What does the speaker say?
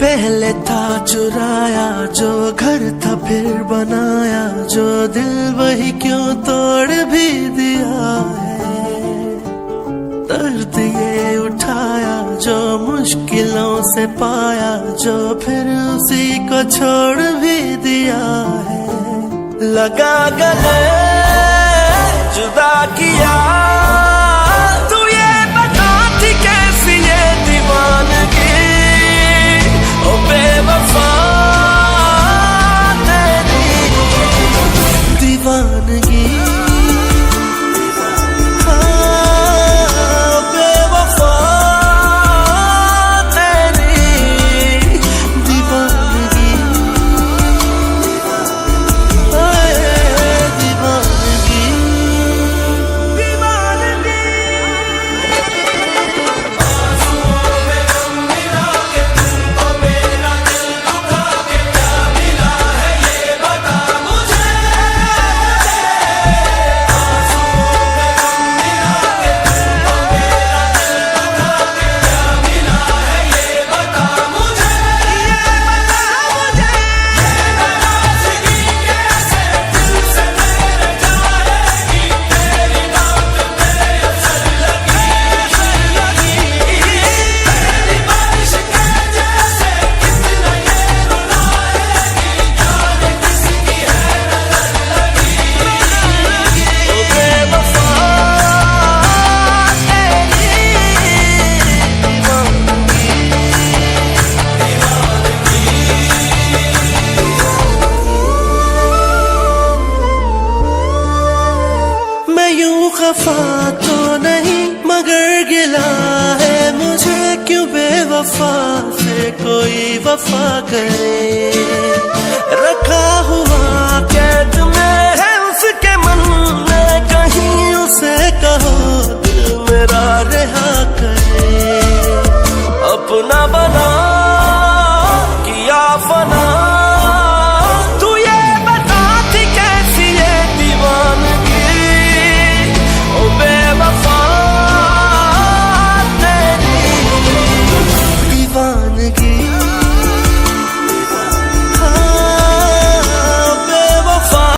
पहले था चुराया जो घर था फिर बनाया जो दिल वही क्यों तोड़ भी दिया है। दर्द ये उठाया जो मुश्किलों से पाया जो फिर उसी को छोड़ भी दिया है। लगा गले जुदा किया तू ये बता थी कैसी ये दीवानगी ओ बेवफा तेरी दीवानगी। खफा तो नहीं मगर गिला है मुझे क्यों बेवफा से कोई वफा करे। रखा हुआ